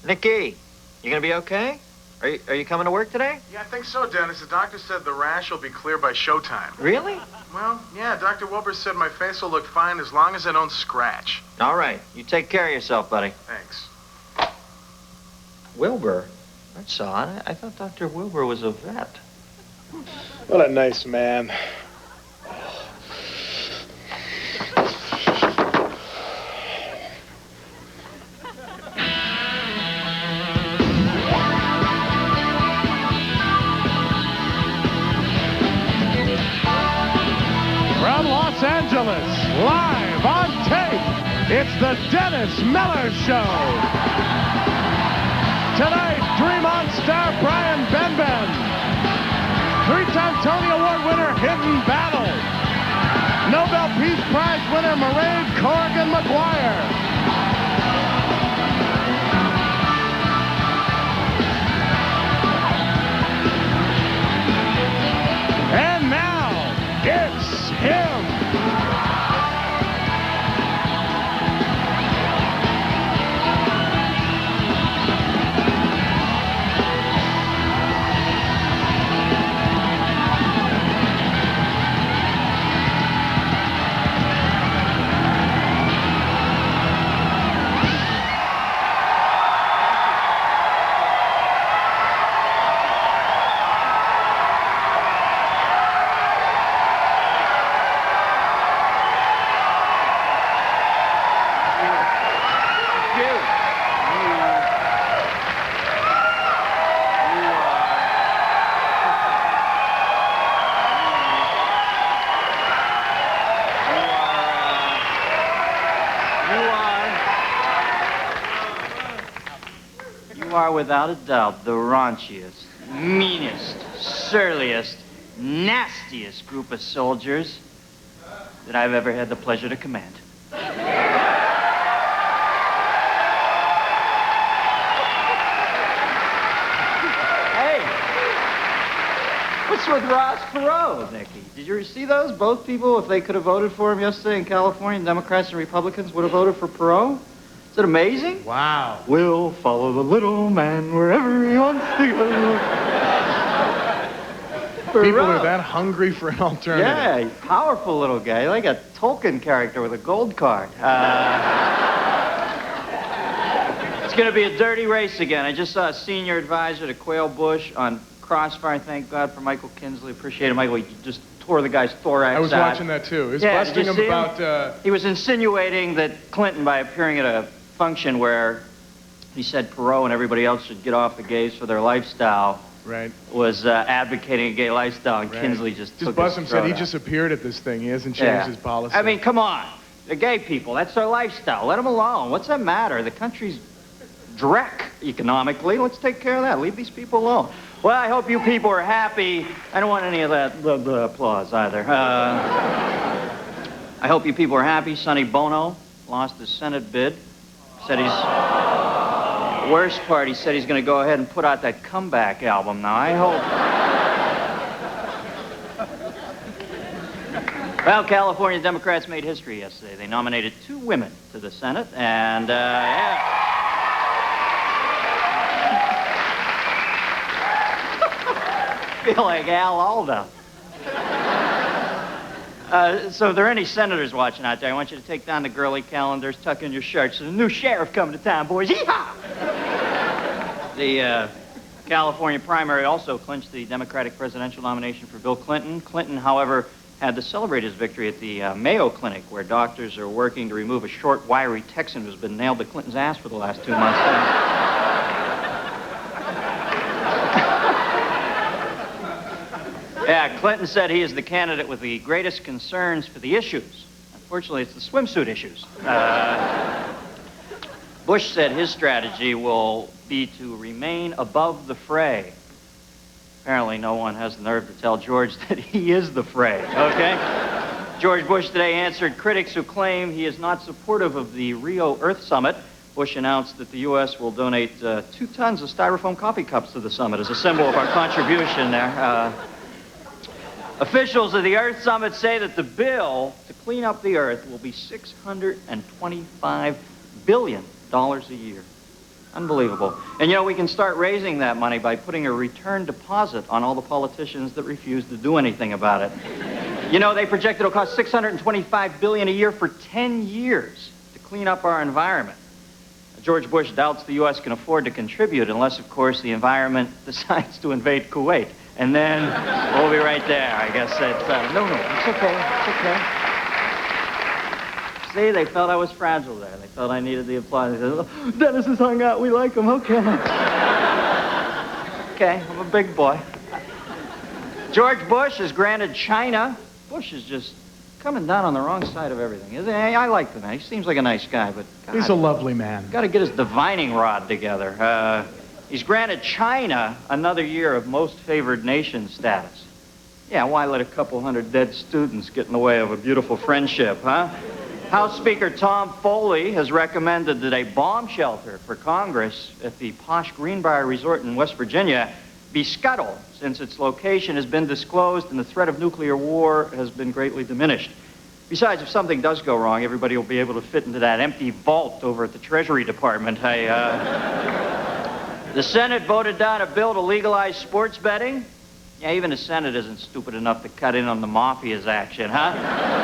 Nikki, you gonna be okay? Are you coming to work today? Yeah, I think so, Dennis. The doctor said the rash will be clear by showtime. Really? Well, yeah, Dr. Wilbur said my face will look fine as long as I don't scratch. All right. You take care of yourself, buddy. Thanks. Wilbur? That's odd. I thought Dr. Wilbur was a vet. What a nice man. From Los Angeles, live on tape, it's the Dennis Miller Show. Tonight, Dream On star Brian Benben, three-time Tony Award winner Hinton Battle, Nobel Peace Prize winner Mairead Corrigan-Maguire. And now, it's him. You are without a doubt the raunchiest, meanest, surliest, nastiest group of soldiers that I've ever had the pleasure to command. Hey, what's with Ross Perot, Nicky? Did you see those? Both people, if they could have voted for him yesterday in California, Democrats and Republicans would have voted for Perot? Is it amazing? Wow. We'll follow the little man wherever he wants to go. People are that hungry for an alternative. Yeah, he's a powerful little guy, like a Tolkien character with a gold card. It's going to be a dirty race again. I just saw a senior advisor to Quail Bush on Crossfire. Thank God for Michael Kinsley. Appreciate it, Michael. He just tore the guy's thorax out. I was watching that too. He was busting him about... He was insinuating that Clinton, by appearing at a function where he said Perot and everybody else should get off the gays for their lifestyle, right, was advocating a gay lifestyle, and right. Kinsley just took bust him, his said he out. just appeared at this thing. He hasn't changed his policy. I mean, come on. The gay people, that's their lifestyle. Let them alone. What's that matter? The country's dreck economically. Let's take care of that. Leave these people alone. Well, I hope you people are happy. I don't want any of that blah, blah, applause either. I hope you people are happy. Sonny Bono lost his Senate bid. Said worst part, he said he's going to go ahead and put out that comeback album now. I hope. Well, California Democrats made history yesterday. They nominated 2 women to the Senate, and, yeah. I feel like Al Alda. So if there are any senators watching out there, I want you to take down the girly calendars, tuck in your shirts. There's a new sheriff coming to town, boys. Yeehaw! The California primary also clinched the Democratic presidential nomination for Bill Clinton. Clinton, however, had to celebrate his victory at the Mayo Clinic, where doctors are working to remove a short, wiry Texan who's been nailed to Clinton's ass for the last 2 months. Yeah, Clinton said he is the candidate with the greatest concerns for the issues. Unfortunately, it's the swimsuit issues. Bush said his strategy will be to remain above the fray. Apparently, no one has the nerve to tell George that he is the fray, okay? George Bush today answered critics who claim he is not supportive of the Rio Earth Summit. Bush announced that the U.S. will donate 2 tons of styrofoam coffee cups to the summit as a symbol of our contribution there. Officials of the Earth Summit say that the bill to clean up the Earth will be $625 billion a year. Unbelievable. And, you know, we can start raising that money by putting a return deposit on all the politicians that refuse to do anything about it. You know, they project it'll cost $625 billion a year for 10 years to clean up our environment. George Bush doubts the U.S. can afford to contribute unless, of course, the environment decides to invade Kuwait. And then we'll be right there. I guess it's... no, it's okay. It's okay. See, they felt I was fragile there. They felt I needed the applause. They said, oh, Dennis has hung out. We like him. Okay. Okay, I'm a big boy. George Bush has granted China. Bush is just coming down on the wrong side of everything, isn't he? I like the man. He seems like a nice guy, but God, he's a lovely man. Got to get his divining rod together. He's granted China another year of most favored nation status. Yeah, why let a couple hundred dead students get in the way of a beautiful friendship, huh? House Speaker Tom Foley has recommended that a bomb shelter for Congress at the posh Greenbrier Resort in West Virginia be scuttled, since its location has been disclosed and the threat of nuclear war has been greatly diminished. Besides, if something does go wrong, everybody will be able to fit into that empty vault over at the Treasury Department. The Senate voted down a bill to legalize sports betting. Yeah, even the Senate isn't stupid enough to cut in on the mafia's action, huh?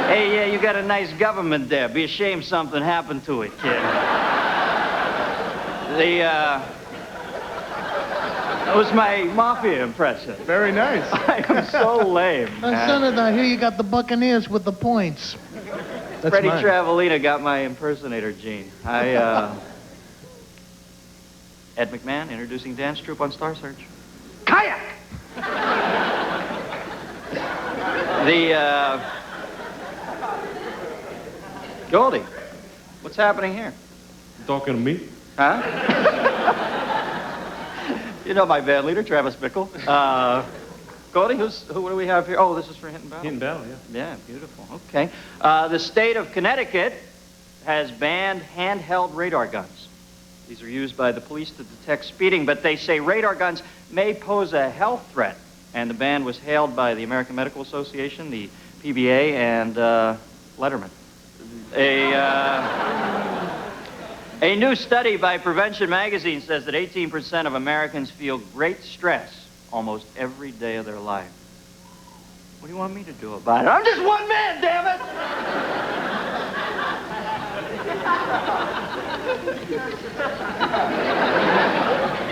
Hey, yeah, you got a nice government there. Be ashamed something happened to it, kid. That was my mafia impression. Very nice. I am so lame. Senator, I hear you got the Buccaneers with the points. That's Freddie mine. Travelina got my impersonator gene. Ed McMahon introducing dance troupe on Star Search. Kayak! Goldie, what's happening here? Talking to me? Huh? You know my band leader, Travis Bickle. Goldie, what do we have here? Oh, this is for Hinton Battle. Hinton Battle, yeah. Yeah, beautiful. Okay. The state of Connecticut has banned handheld radar guns. These are used by the police to detect speeding, but they say radar guns may pose a health threat. And the ban was hailed by the American Medical Association, the PBA, and Letterman. A new study by Prevention Magazine says that 18% of Americans feel great stress almost every day of their life. What do you want me to do about it? I'm just one man, damn it!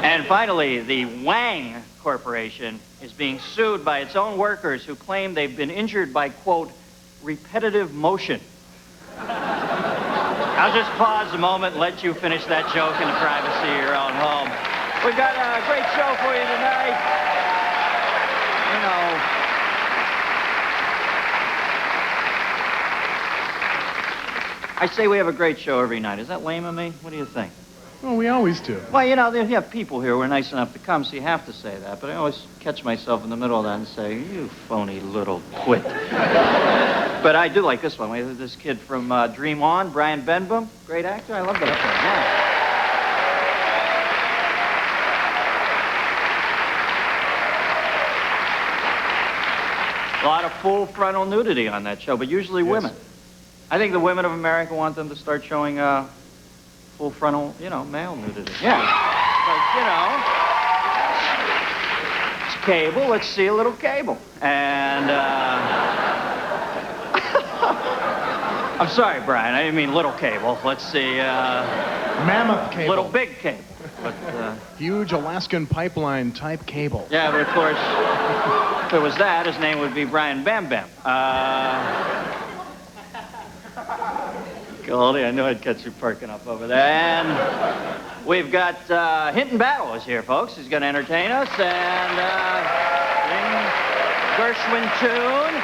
And finally, the Wang Corporation is being sued by its own workers who claim they've been injured by, quote, repetitive motion. I'll just pause a moment and let you finish that joke in the privacy of your own home. We've got a great show for you tonight. You know, I say we have a great show every night. Is that lame of me? What do you think? Well, we always do. Well, you know, you have people here who are nice enough to come, so you have to say that. But I always catch myself in the middle of that and say, you phony little twit. But I do like this one. We have this kid from Dream On, Brian Benben. Great actor. I love that up there. Yeah. A lot of full frontal nudity on that show, but usually women. I think the women of America want them to start showing full frontal, you know, male nudity. Yeah. But, you know, it's cable. Let's see a little cable. And, I'm sorry, Brian. I didn't mean little cable. Let's see, Mammoth cable. little big cable. But, huge Alaskan pipeline type cable. yeah, but of course, if it was that, his name would be Brian Benben. Goldie, I knew I'd catch you perking up over there. And we've got Hinton Battle is here, folks. He's going to entertain us and sing Gershwin tune.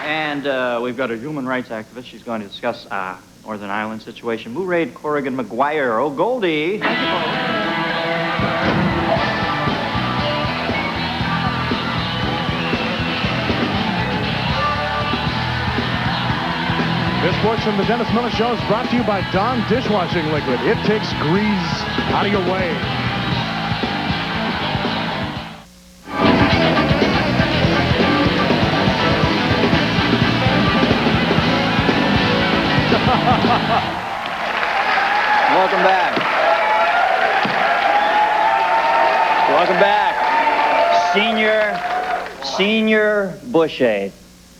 And we've got a human rights activist. She's going to discuss Northern Ireland situation. Mairead Corrigan-Maguire. Oh, Goldie. Thank you, folks. This portion of the Dennis Miller Show is brought to you by Dawn Dishwashing Liquid. It takes grease out of your way. Welcome back. Welcome back. Senior Bush aide,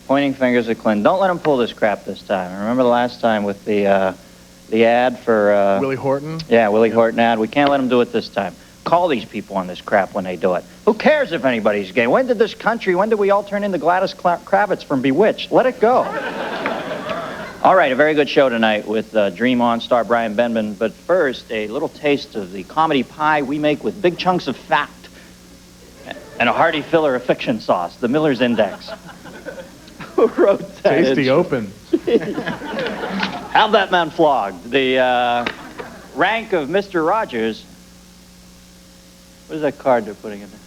pointing fingers at Clinton. Don't let him pull this crap this time. Remember the last time with the ad for... Willie Horton? Yeah, Willie Horton ad. We can't let him do it this time. Call these people on this crap when they do it. Who cares if anybody's gay? When did we all turn into Gladys Kravitz from Bewitched? Let it go. All right, a very good show tonight with Dream On star Brian Benben. But first, a little taste of the comedy pie we make with big chunks of fat and a hearty filler of fiction sauce, the Miller's Index. Who wrote that? Tasty open. Have that man flogged. The rank of Mr. Rogers. What is that card they're putting in there?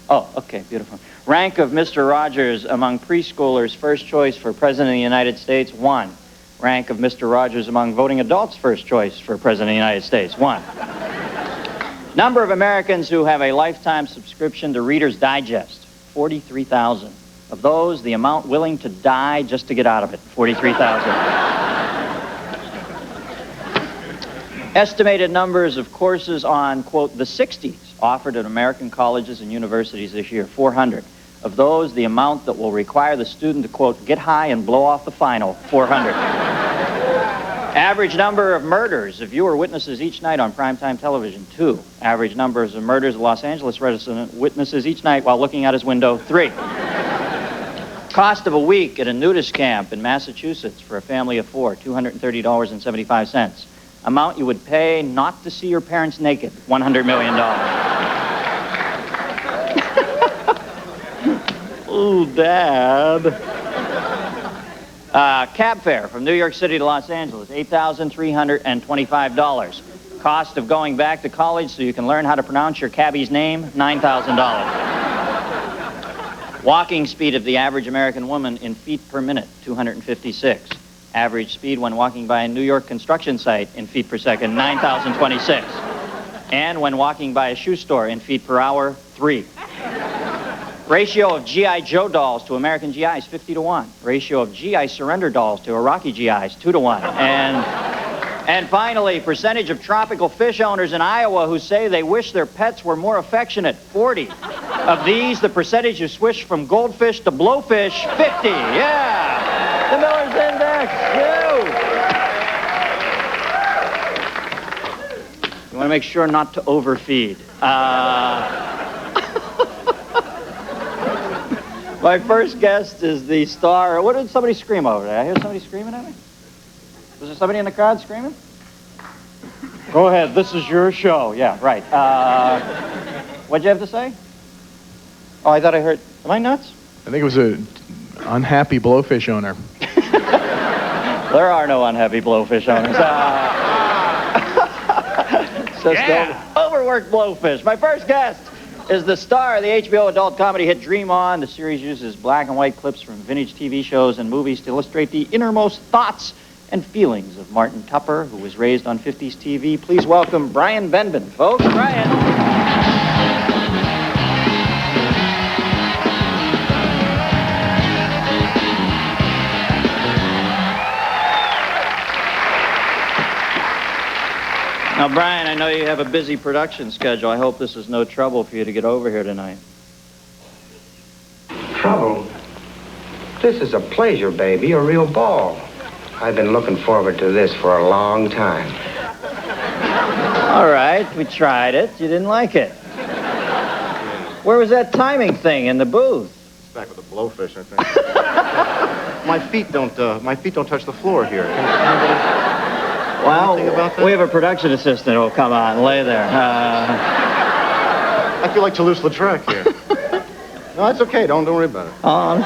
Oh, okay, beautiful. Rank of Mr. Rogers among preschoolers' first choice for President of the United States, 1. Rank of Mr. Rogers among voting adults' first choice for President of the United States, 1. Number of Americans who have a lifetime subscription to Reader's Digest, 43,000. Of those, the amount willing to die just to get out of it, 43,000. Estimated numbers of courses on, quote, the 60s offered at American colleges and universities this year, 400. Of those, the amount that will require the student to, quote, get high and blow off the final, 400. Average number of murders of viewer witnesses each night on primetime television, 2. Average numbers of murders of Los Angeles resident witnesses each night while looking out his window, 3. Cost of a week at a nudist camp in Massachusetts for a family of 4, $230.75. Amount you would pay not to see your parents naked, $100 million. Ooh, Dad. Cab fare from New York City to Los Angeles, $8,325. Cost of going back to college so you can learn how to pronounce your cabbie's name, $9,000. Walking speed of the average American woman in feet per minute, 256. Average speed when walking by a New York construction site in feet per second, 9,026. And when walking by a shoe store in feet per hour, 3. Ratio of G.I. Joe dolls to American GIs, 50-1. Ratio of GI surrender dolls to Iraqi GIs, 2-1. And finally, percentage of tropical fish owners in Iowa who say they wish their pets were more affectionate, 40. Of these, the percentage who switched from goldfish to blowfish, 50. Yeah! The Miller's Index, you want to make sure not to overfeed. My first guest is the star. What did somebody scream over there? I hear somebody screaming at me? Was there somebody in the crowd screaming? Go ahead, this is your show. Yeah, right. What'd you have to say? Oh, I thought I heard. Am I nuts? I think it was an unhappy blowfish owner. There are no unhappy blowfish owners. Overworked blowfish. My first guest is the star of the HBO adult comedy hit Dream On. The series uses black and white clips from vintage TV shows and movies to illustrate the innermost thoughts and feelings of Martin Tupper, who was raised on 50s TV. Please welcome Brian Benben, folks. Brian. Now, Brian, I know you have a busy production schedule. I hope this is no trouble for you to get over here tonight. Trouble? This is a pleasure, baby, a real ball. I've been looking forward to this for a long time. All right, we tried it. You didn't like it. Where was that timing thing in the booth? It's back with the blowfish, I think. my feet don't touch the floor here. Well, we have a production assistant who will come on and lay there. I feel like Toulouse-Lautrec here. No, that's okay. Don't worry about it. Awesome.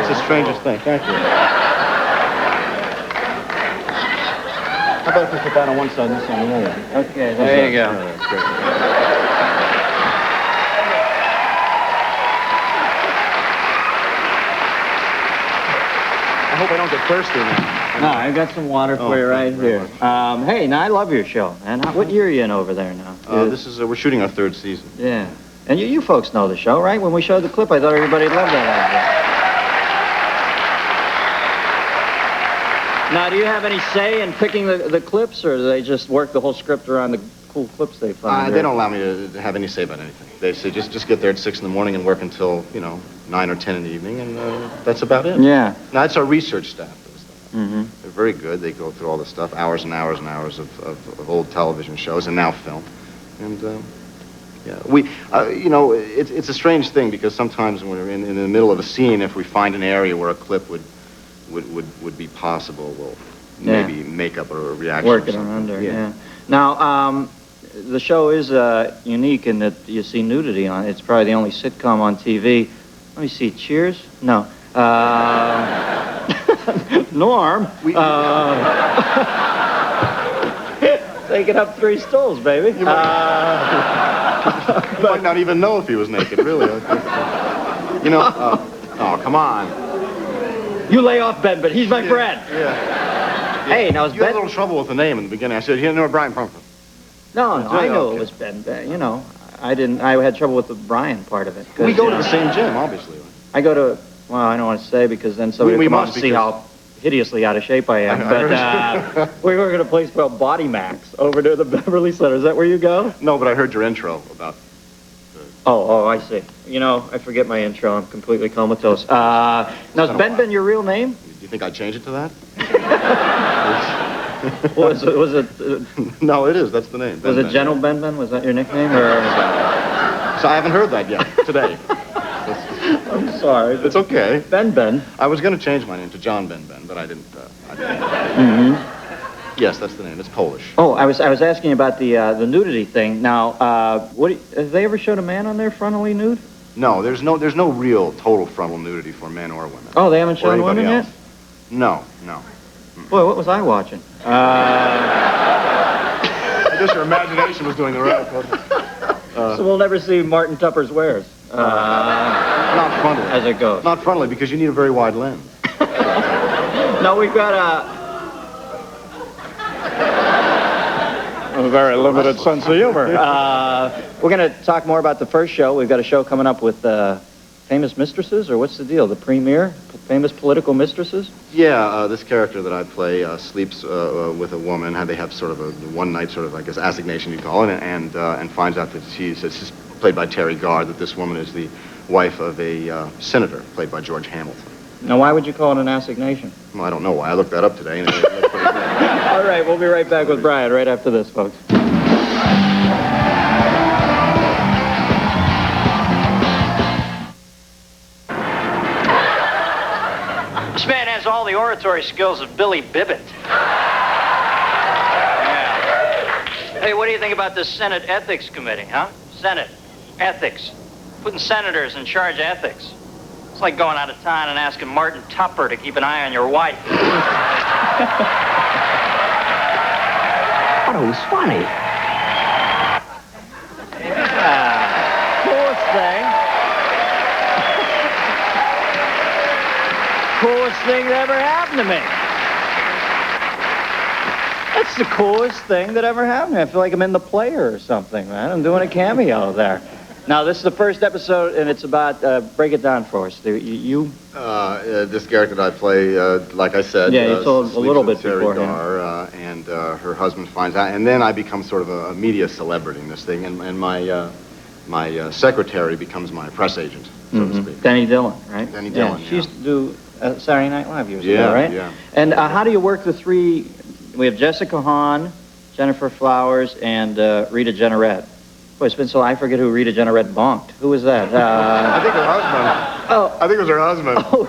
It's the strangest thing. Thank you. How about if we put that on one side and this on the other? Okay, there you go. That's great. I hope I don't get thirsty now. No, I got some water for you right here. Hey, now I love your show, man. What year are you in over there now? This is we're shooting our 3rd season. Yeah, and you folks know the show, right? When we showed the clip, I thought everybody loved that idea. Now, do you have any say in picking the clips, or do they just work the whole script around the cool clips they find? They don't allow me to have any say about anything. They say just get there at 6 in the morning and work until, 9 or 10 in the evening, and that's about it. Yeah. Now, it's our research staff that does that. Mm-hmm. They're very good. They go through all this stuff, hours and hours and hours of old television shows and now film. And, yeah, it's a strange thing because sometimes when we're in the middle of a scene, if we find an area where a clip would be possible, we'll maybe make up a reaction. Work it around there, yeah. Now, the show is unique in that you see nudity on it. It's probably the only sitcom on TV. Let me see, Cheers? No. Norm. Taking up 3 stools, baby. You might not even know if he was naked, really. Oh, come on. You lay off Benben. He's my friend. Yeah. Hey, now is You had a Ben... little trouble with the name in the beginning. I said, Brian Benben. No, I know okay. it was Benben. I didn't. I had trouble with the Brian part of it. We go to the same gym, obviously. I go to. Well, I don't want to say because then somebody will come out and see how hideously out of shape I am. But we were at a place called Body Max over near the Beverly Center. Is that where you go? No, but I heard your intro about. Oh, I see. I forget my intro. I'm completely comatose. Now, is Benben your real name? Do you think I'd change it to that? Was it? No, it is. That's the name. Was it General Benben? Was that your nickname? Or? So I haven't heard that yet today. I'm sorry. It's okay. Benben. I was going to change my name to John Benben, but I didn't. Mm-hmm. Yes, that's the name. It's Polish. Oh, I was asking about the nudity thing. Now, have they ever showed a man on there frontally nude? No, there's no real total frontal nudity for men or women. Oh, they haven't shown anybody women else. yet? No. Boy, what was I watching? I guess your imagination was doing the rest. So we'll never see Martin Tupper's wares. Not frontally. As it goes. Not frontally because you need a very wide lens. No, we've got a very limited sense of humor. We're going to talk more about the first show. We've got a show coming up with famous mistresses, or what's the deal? The premiere? Famous political mistresses? Yeah, this character that I play sleeps with a woman. They have sort of a one-night sort of, I guess, assignation you call it, and finds out that she's played by Terry Gard, that this woman is the wife of a senator played by George Hamilton. Now, why would you call it an assignation? Well, I don't know why. I looked that up today. And it looked pretty good. All right, we'll be right back with Brian right after this, folks. This man has all the oratory skills of Billy Bibbit. Yeah. Hey, what do you think about this Senate Ethics Committee, huh? Senate Ethics. Putting senators in charge of ethics. It's like going out of town and asking Martin Tupper to keep an eye on your wife. But it was funny. Yeah. Coolest thing. Coolest thing that ever happened to me. That's the coolest thing that ever happened to me. I feel like I'm in The Player or something, man. I'm doing a cameo there. Now, this is the first episode, and it's about, break it down for us. This character that I play, like I said, yeah, you told a little bit Terry before. Gar, and her husband finds out, and then I become sort of a media celebrity in this thing, and my secretary becomes my press agent, so to speak. Denny Dillon, right? Denny Dillon, She used to do Saturday Night Live years Yeah, ago, right? yeah. And how do you work the three? We have Jessica Hahn, Jennifer Flowers, and Rita Jeanneret. Boy, it's been so I forget who Rita Jeanneret bonked. Who was that? I think her husband. Oh. I think it was her husband. Oh,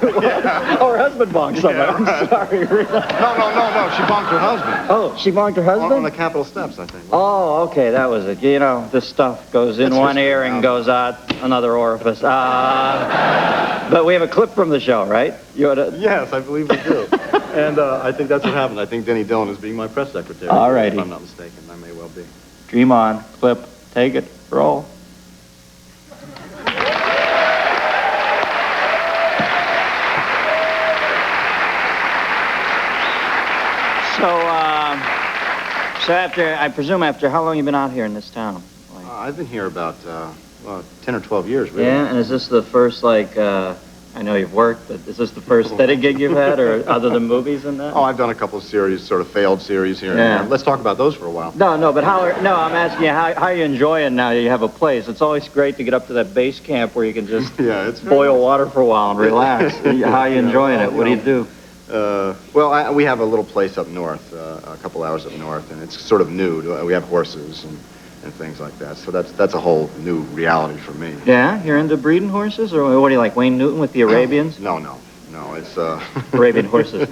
her husband bonked someone. Yeah, right. I'm sorry, Rita. No. She bonked her husband. Oh, she bonked her husband? On the Capitol steps, I think. Oh, okay, that was it. You know, this stuff goes in one ear and goes out another orifice. But we have a clip from the show, right? Yes, I believe we do. And I think that's what happened. I think Denny Dillon is being my press secretary. All righty. If I'm not mistaken. I may well be. Dream on. Clip. Take it. Roll. So I presume after how long you been out here in this town? I've been here about 10 or 12 years, really. Yeah, and is this the first, I I know you've worked, but is this the first steady gig you've had, or other than movies and that? Oh, I've done a couple of series, sort of failed series here and there. Let's talk about those for a while. No, but I'm asking you, how are you enjoying now that you have a place? It's always great to get up to that base camp where you can just boil water for a while and relax. How are you enjoying it? What do you do? Well, we have a little place up north, a couple hours up north, and it's sort of new. We have horses and things like that. So that's a whole new reality for me. Yeah? You're into breeding horses? Or what do you like, Wayne Newton with the Arabians? No, it's... Arabian horses.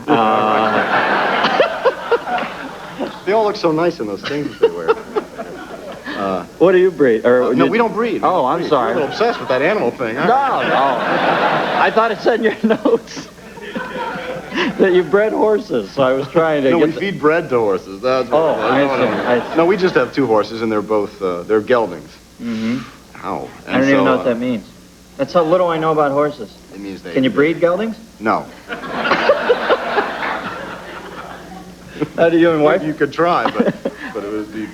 They all look so nice in those things that they wear. What do you breed? No, we don't breed. Oh, I'm sorry. You're a little obsessed with that animal thing, huh? No. I thought it said in your notes that you bred horses, so I was trying to No, we feed bread to horses. That's what I see. No, we just have two horses, and they're both, they're geldings. Mm-hmm. Ow. I don't even know what that means. That's how little I know about horses. It means they... Can you breed geldings? No. How do you and wife? You could try, but it would be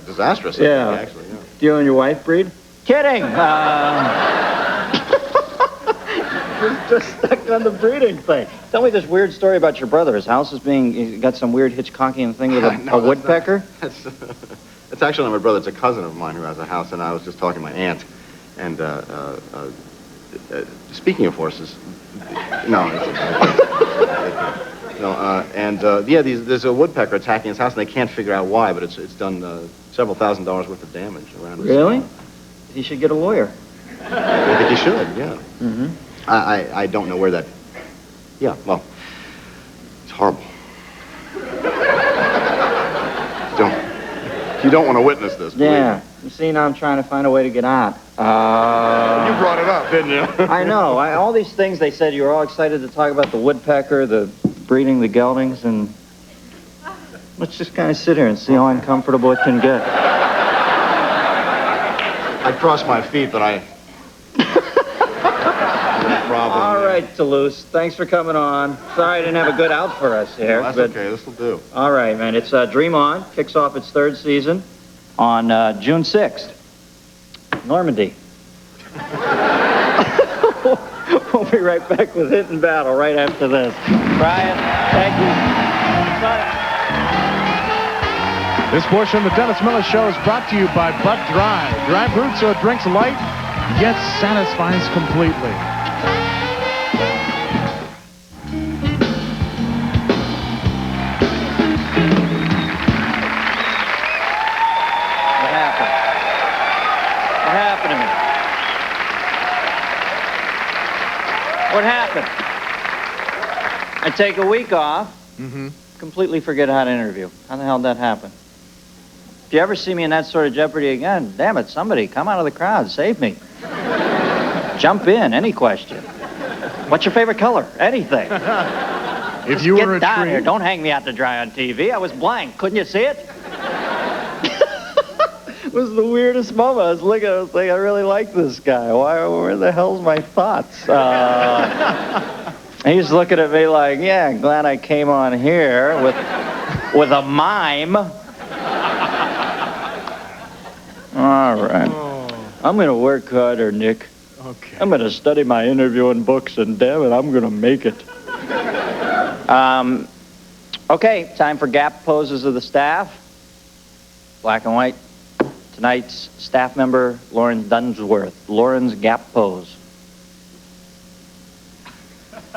disastrous, I think, actually. Yeah. Do you and your wife breed? Kidding! Just stuck on the breeding thing. Tell me this weird story about your brother. His house is he's got some weird Hitchcockian thing with a woodpecker? It's actually not my brother. It's a cousin of mine who has a house, and I was just talking to my aunt. And speaking of horses, there's a woodpecker attacking his house, and they can't figure out why, but it's done several $1,000s worth of damage around his Really? He should get a lawyer. I think he should, yeah. Mm-hmm. I don't know where that... Yeah, well, it's horrible. You don't want to witness this, please. Yeah. You see, now I'm trying to find a way to get out. You brought it up, didn't you? I know. All these things they said, you were all excited to talk about the woodpecker, the breeding the geldings, and let's just kind of sit here and see how uncomfortable it can get. I crossed my feet, but I... No problem. All right, Toulouse. Thanks for coming on. Sorry I didn't have a good out for us here. No, that's okay. This will do. All right, man. It's Dream On. Kicks off its third season on June 6th. Normandy. We'll be right back with Hinton Battle right after this. Brian, thank you. This portion of the Dennis Miller Show is brought to you by Bud Dry. Dry brewed so it drinks light, yet satisfies completely. What happened? I take a week off, completely forget how to interview. How the hell did that happen? If you ever see me in that sort of jeopardy again, damn it, somebody come out of the crowd, save me. Jump in, any question. What's your favorite color? Anything. If you were a down tree... here. Don't hang me out to dry on TV. I was blank. Couldn't you see it? It was the weirdest moment. I was looking, I was like, I really like this guy. Where the hell's my thoughts? He's looking at me like, yeah, glad I came on here with a mime. All right. I'm going to work harder, Nick. Okay. I'm going to study my interviewing books, and damn it, I'm going to make it. Okay, time for gap poses of the staff. Black and white. Tonight's staff member, Lauren Dunsworth. Lauren's gap pose. Thank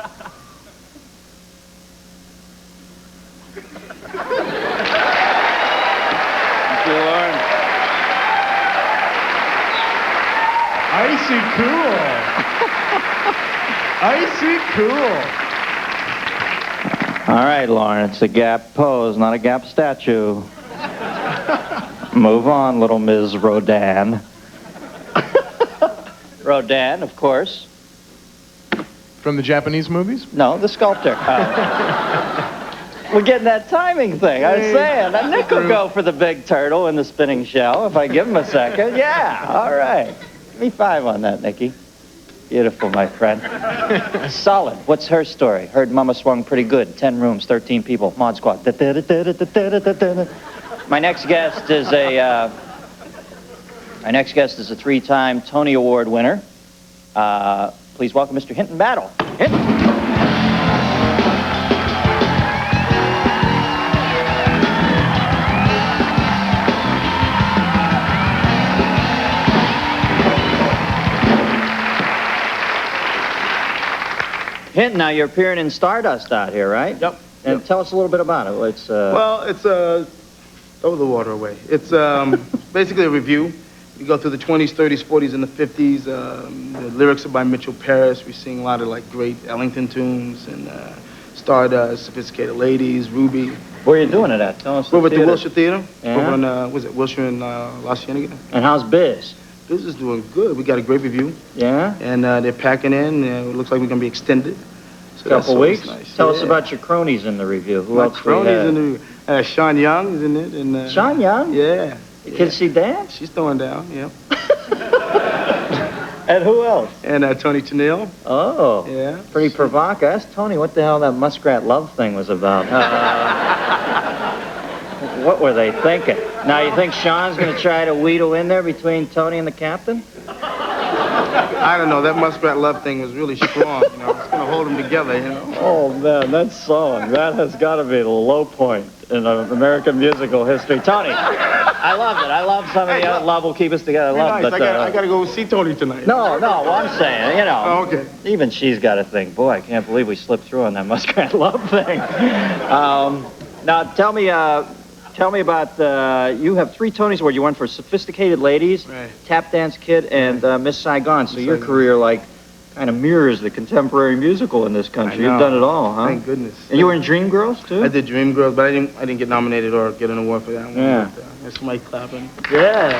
you, Lauren. Icy cool. Icy cool. All right, Lauren, it's a gap pose, not a gap statue. Move on, little Ms. Rodin. Rodin, of course. From the Japanese movies? No, the sculptor. We're getting that timing thing. I was saying, that Nick will go for the big turtle in the spinning shell if I give him a second. Yeah, all right. Give me 5 on that, Nicky. Beautiful, my friend. Solid. What's her story? Heard Mama swung pretty good. 10 rooms, 13 people. Mod Squad. My next guest is a 3-time Tony Award winner. Please welcome Mr. Hinton Battle. Hinton. Hinton, now you're appearing in Stardust out here, right? Yep. And tell us a little bit about it. It's Well, it's throw the water away. It's basically a review. We go through the 20s, 30s, 40s, and the 50s. The lyrics are by Mitchell Paris. We sing a lot of like great Ellington tunes and Stardust, Sophisticated Ladies, Ruby. where are you doing it at? Tell us. We're at the Wilshire Theater. Yeah. Over in was it Wilshire in La Cienega? And how's biz? This is doing good. We got a great review. Yeah. And they're packing in. It looks like we're gonna be extended. So Couple weeks. Nice. Tell us about your cronies in the review. Who My else? cronies in the Sean Young is in it, and Sean Young? Yeah. Can she dance? She's throwing down. Yeah. And who else? And Tony Tennille. Oh. Yeah. Pretty provocative. Ask Tony what the hell that muskrat love thing was about. What were they thinking? Now, you think Sean's going to try to wheedle in there between Tony and the captain? I don't know. That muskrat love thing was really strong. You know, it's gonna hold them together. You know. Oh, man, that song, that has got to be the low point in American musical history. Tony, I loved it. I love some of the other Love Will Keep Us Together. I love Nice. it. I gotta go see Tony tonight. No, well, I'm saying, you know. Oh, okay. Even she's got to think, boy, I can't believe we slipped through on that muskrat love thing. Now, tell me about, you have 3 Tonys Awards. You won for Sophisticated Ladies, Right. Tap Dance Kid, and Miss Saigon. So Miss your Saigon. career, like, kind of mirrors the contemporary musical in this country. You've done it all, huh? Thank goodness. And you were in Dreamgirls, too? I did Dreamgirls, but I didn't get nominated or get an award for that one. Yeah. But, that's Mike clapping. Yeah.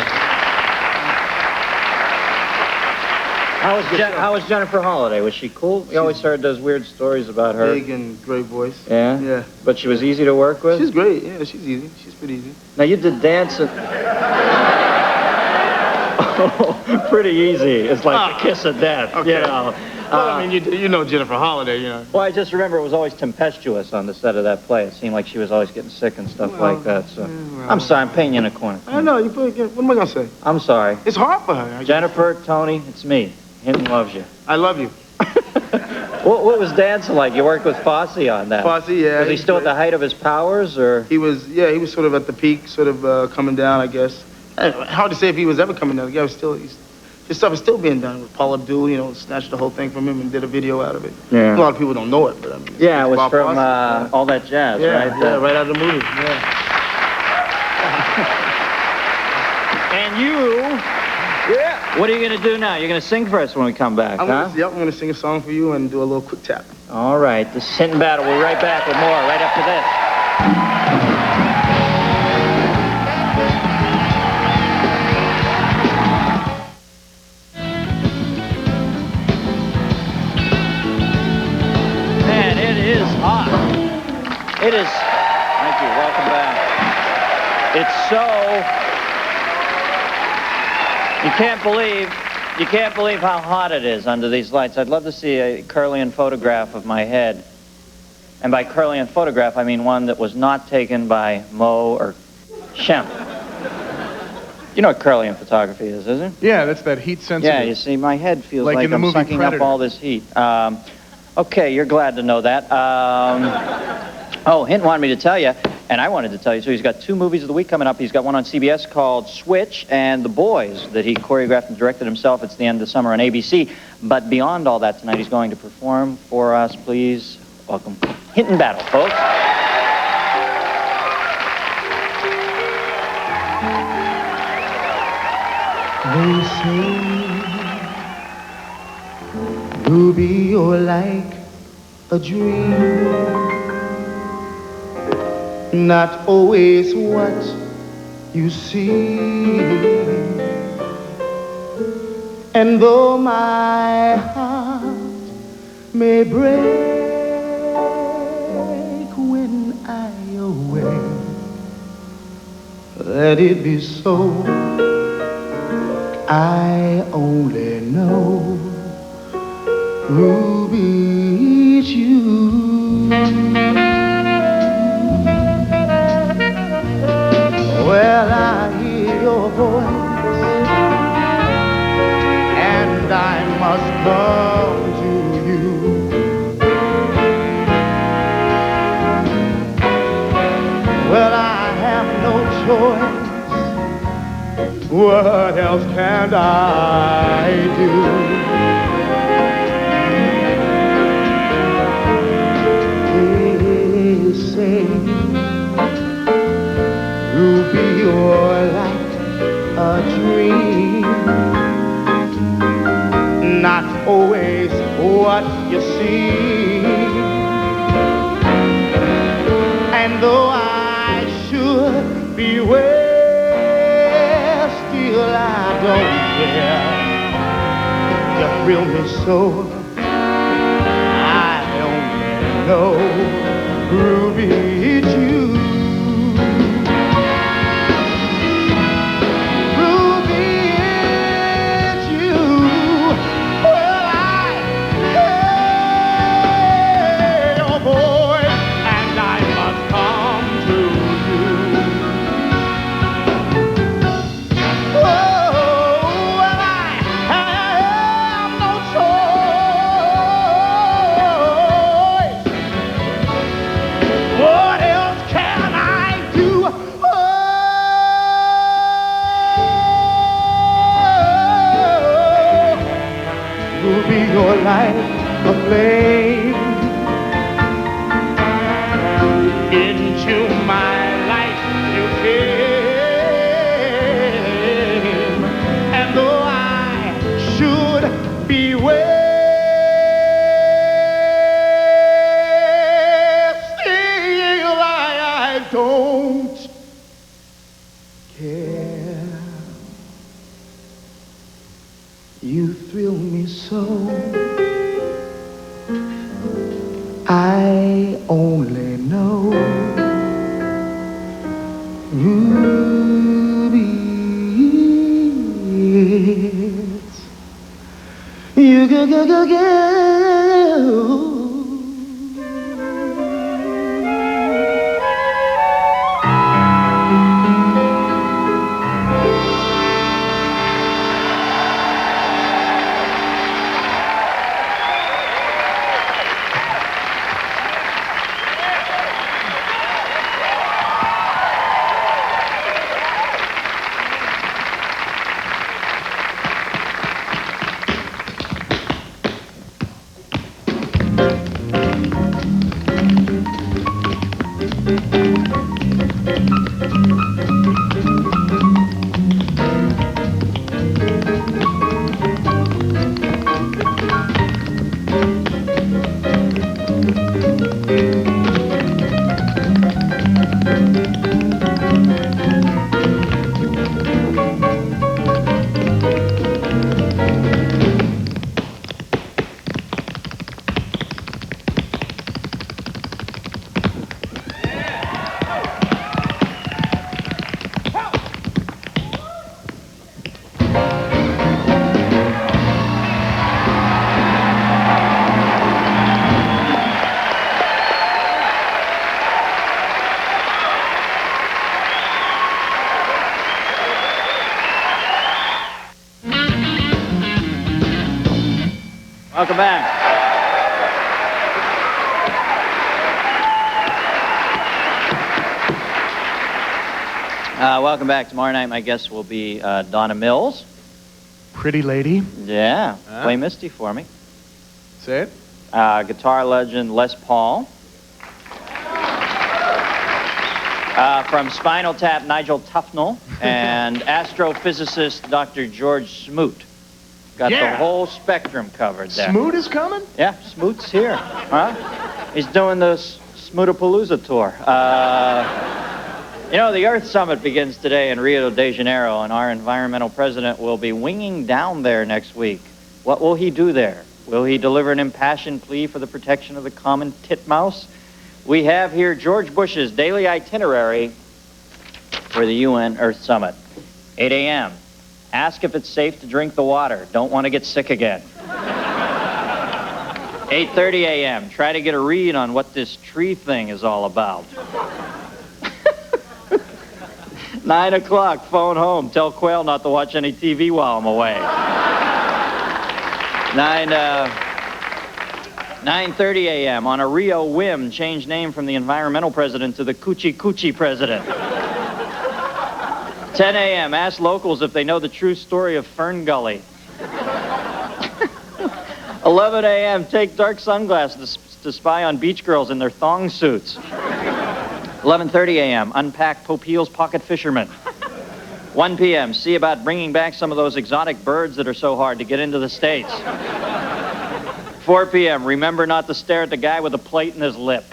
How was Jennifer Holliday? Was she cool? You always heard those weird stories about her. Big and great voice. Yeah? Yeah. But she was easy to work with? She's great. Yeah, she's easy. She's pretty easy. Now, you did dancing. Pretty easy. It's like the kiss of death, Okay. you know. Well, I mean, you know Jennifer Holliday, you know. Well, I just remember it was always tempestuous on the set of that play. It seemed like she was always getting sick and stuff like that. So, I'm sorry, I'm painting you in a corner. I know. What am I gonna say? I'm sorry. It's hard for her. Jennifer, Tony, it's me. Hinton loves you. I love you. What was dancing like? You worked with Fosse on that. Fosse, yeah. Was he still at the height of his powers, or? He was sort of at the peak, sort of coming down, I guess. Hard to say if he was ever coming down. The guy was still, his stuff is still being done with Paul Abdul, you know, snatched the whole thing from him and did a video out of it. Yeah. A lot of people don't know it, but I mean. Yeah, it was Bob from Fosse. All That Jazz, Yeah, right? yeah, right out of the movie, yeah. And you, what are you going to do now? You're going to sing for us when we come back, I'm huh? gonna sing a song for you and do a little quick tap. All right, this is Hinton Battle. We'll be right back with more right after this. Man, it is hot. It is. Thank you. Welcome back. It's so. You can't believe how hot it is under these lights. I'd love to see a Curlian photograph of my head. And by Curlian photograph, I mean one that was not taken by Mo or Shem. You know what Curlian photography is, isn't it? Yeah, that's that heat sensitive. Yeah, you see, my head feels Like like in the I'm movie sucking Predator. up all this heat. Okay, you're glad to know that. Hint wanted me to tell you, and I wanted to tell you, so he's got 2 movies of the week coming up. He's got one on CBS called Switch and The Boys that he choreographed and directed himself. It's the end of the summer on ABC. But beyond all that, tonight he's going to perform for us. Please welcome Hinton Battle, folks. They say, Ruby, you're like a dream, not always what you see. And though my heart may break when I awake, let it be so. I only know, Ruby, it's you. Well, I hear your voice, and I must come choice. What else can I do? They say, Ruby, you're like a dream, not always what you see. And though I should be well, still I don't care. You thrill me so, I only know, Ruby, it's you. Ruby, it's you. Well, I hate your voice, and I must come to you. Oh, well, I have no choice. What else can I do? Oh, Ruby, you're like a flame into my life you came, and though I should be well, still I don't care. You thrill me so, I only know, Ruby, it's you go. Welcome back. Welcome back. Tomorrow night, my guest will be Donna Mills. Pretty lady. Yeah. Play Misty for me. Say it. Guitar legend Les Paul. From Spinal Tap, Nigel Tufnell. And astrophysicist Dr. George Smoot. Got the whole spectrum covered there. Smoot is coming? Yeah, Smoot's here. Huh? He's doing the Smootapalooza tour. You know, the Earth Summit begins today in Rio de Janeiro, and our environmental president will be winging down there next week. What will he do there? Will he deliver an impassioned plea for the protection of the common titmouse? We have here George Bush's daily itinerary for the UN Earth Summit. 8 a.m. Ask if it's safe to drink the water. Don't want to get sick again. 8:30 a.m. Try to get a read on what this tree thing is all about. 9 o'clock, phone home. Tell Quail not to watch any TV while I'm away. 9:30 a.m. On a Rio whim, change name from the environmental president to the Coochie Coochie president. 10 a.m. Ask locals if they know the true story of Fern Gully. 11 a.m. Take dark sunglasses to spy on beach girls in their thong suits. 11:30 a.m. Unpack Popeil's pocket fisherman. 1 p.m. See about bringing back some of those exotic birds that are so hard to get into the States. 4 p.m. Remember not to stare at the guy with a plate in his lip.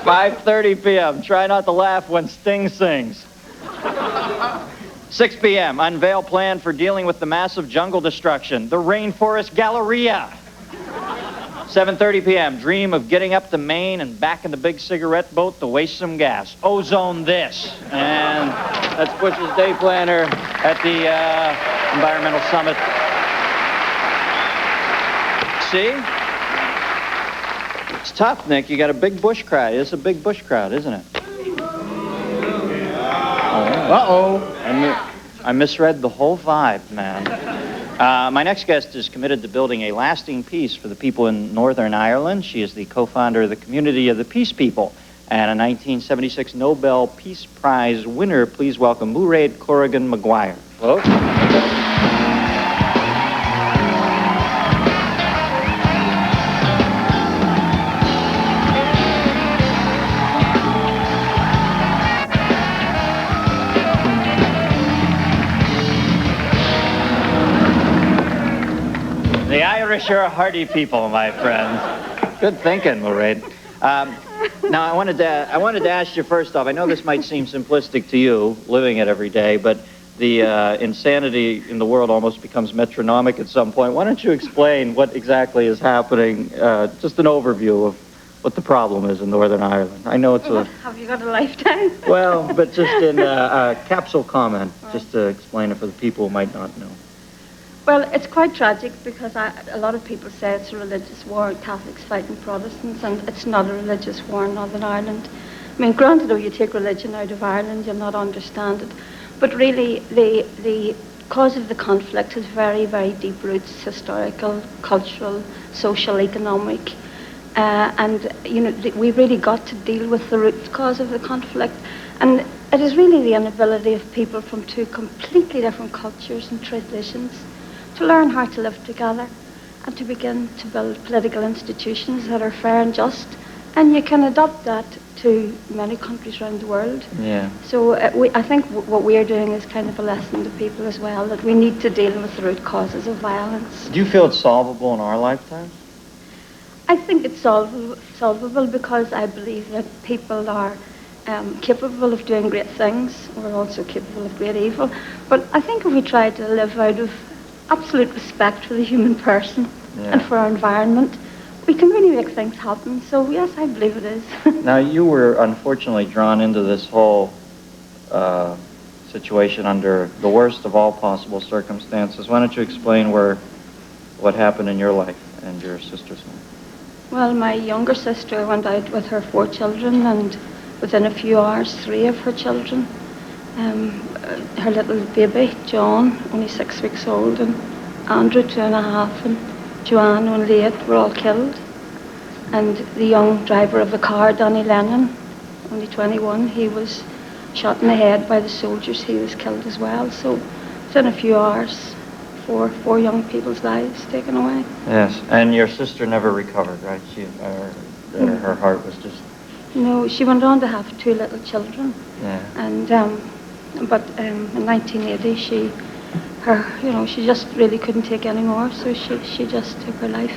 5:30 p.m. Try not to laugh when Sting sings. 6 p.m. Unveil plan for dealing with the massive jungle destruction, the Rainforest Galleria. 7:30 p.m. Dream of getting up to Maine and back in the big cigarette boat to waste some gas. Ozone this. And that's Bush's day planner at the Environmental Summit. See? It's tough, Nick. You got a big Bush crowd. It's a big Bush crowd, isn't it? Uh-oh. I misread the whole vibe, man. My next guest is committed to building a lasting peace for the people in Northern Ireland. She is the co-founder of the Community of the Peace People and a 1976 Nobel Peace Prize winner. Please welcome Mairead Corrigan-Maguire. Hello. The Irish are a hardy people, my friends. Good thinking, Mairead. Now, I wanted to ask you first off, I know this might seem simplistic to you, living it every day, but the insanity in the world almost becomes metronomic at some point. Why don't you explain what exactly is happening, just an overview of what the problem is in Northern Ireland? I know it's a... Have you got a lifetime? Well, but just in a capsule comment, just to explain it for the people who might not know. Well, it's quite tragic because a lot of people say it's a religious war, Catholics fighting Protestants, and it's not a religious war in Northern Ireland. I mean, granted, if you take religion out of Ireland, you'll not understand it. But really, the cause of the conflict has very, very deep roots, historical, cultural, social, economic. And, you know, we really got to deal with the root cause of the conflict. And it is really the inability of people from two completely different cultures and traditions to learn how to live together and to begin to build political institutions that are fair and just. And you can adopt that to many countries around the world. Yeah. So I think what we're doing is kind of a lesson to people as well, that we need to deal with the root causes of violence. Do you feel it's solvable in our lifetime? I think it's solvable because I believe that people are capable of doing great things. We're also capable of great evil. But I think if we try to live out of absolute respect for the human person and for our environment, we can really make things happen. So yes, I believe it is. Now, you were unfortunately drawn into this whole situation under the worst of all possible circumstances. Why don't you explain what happened in your life and your sister's life? Well, my younger sister went out with her 4 children, and within a few hours, 3 of her children, her little baby, John, only 6 weeks old, and Andrew, 2.5, and Joanne, only 8, were all killed. And the young driver of the car, Danny Lennon, only 21, he was shot in the head by the soldiers. He was killed as well. So within a few hours, four young people's lives taken away. Yes, and your sister never recovered, right? Her heart was just... No, she went on to have 2 little children. Yeah. And but in 1980, she just really couldn't take any more, so she just took her life.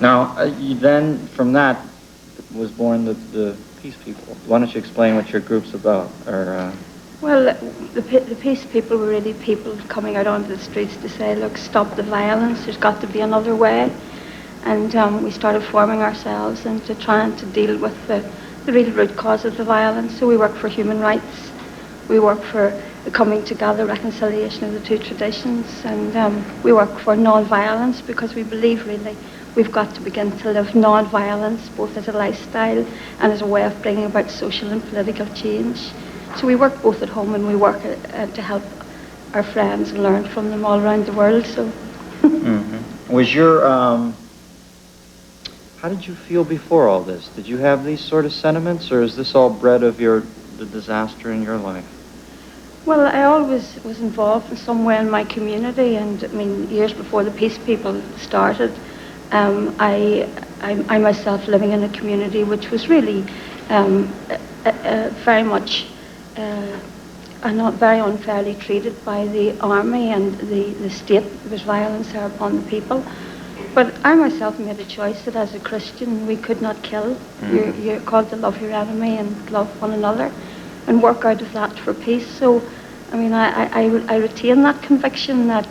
Now, you then, from that, was born the Peace People. Why don't you explain what your group's about? Well, the Peace People were really people coming out onto the streets to say, look, stop the violence, there's got to be another way. And we started forming ourselves into trying to deal with the real root cause of the violence. So we work for human rights, we work for the coming together, reconciliation of the 2 traditions, and we work for non-violence because we believe really we've got to begin to live non-violence, both as a lifestyle and as a way of bringing about social and political change. So we work both at home and we work to help our friends and learn from them all around the world. So, Was your how did you feel before all this? Did you have these sort of sentiments, or is this all bred of the disaster in your life? Well, I always was involved in some way in my community, and I mean, years before the Peace People started, I myself living in a community which was really very much not very unfairly treated by the army and the state. There was violence there upon the people. But I myself made a choice that as a Christian we could not kill. You're called to love your enemy and love one another and work out of that for peace. So, I mean, I retain that conviction that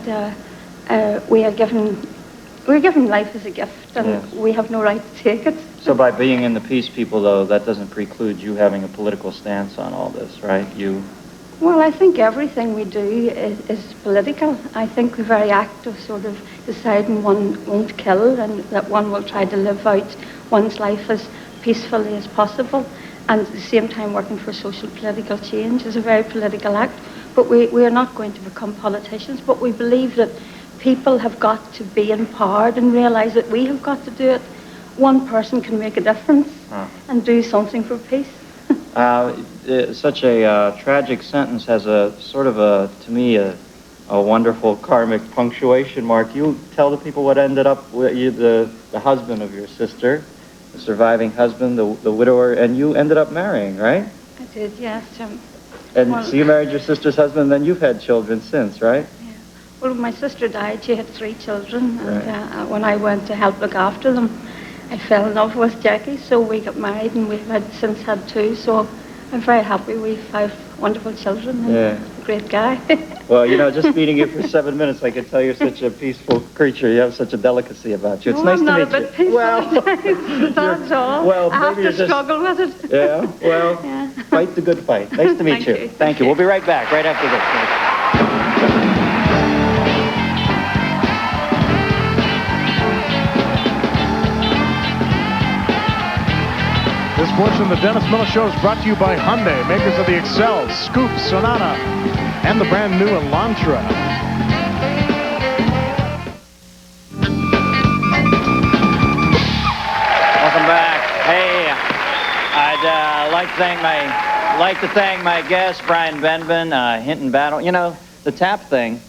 we're given life as a gift, and yes. we have no right to take it. So by being in the Peace People, though, that doesn't preclude you having a political stance on all this, right? Well, I think everything we do is political. I think the very act of sort of deciding one won't kill and that one will try to live out one's life as peacefully as possible, and at the same time working for social political change is a very political act. But we are not going to become politicians, but we believe that people have got to be empowered and realise that we have got to do it. One person can make a difference and do something for peace. Such a tragic sentence has a sort of to me, a wonderful karmic punctuation mark. You tell the people what ended up with you, the husband of your sister, the surviving husband, the widower, and you ended up marrying, right? I did, yes. And so you married your sister's husband, and then you've had children since, right? Yeah. Well, my sister died. She had 3 children, and Right. when I went to help look after them, I fell in love with Jackie, so we got married, and we've since had 2, so I'm very happy. We've 5 wonderful children, and a great guy. Well, you know, just meeting you for 7 minutes, I could tell you're such a peaceful creature. You have such a delicacy about you. It's nice to meet you. I'm not a bit peaceful that's all. Well, I have maybe to you're struggle with it. Yeah, well, Yeah. fight the good fight. Nice to meet you. Thank you. We'll be right back, right after this. This portion of the Dennis Miller Show is brought to you by Hyundai, makers of the Excel, Scoop, Sonata, and the brand new Elantra. Welcome back. Hey, I'd like to thank my guest, Brian Benben, Hinton Battle. You know, the tap thing.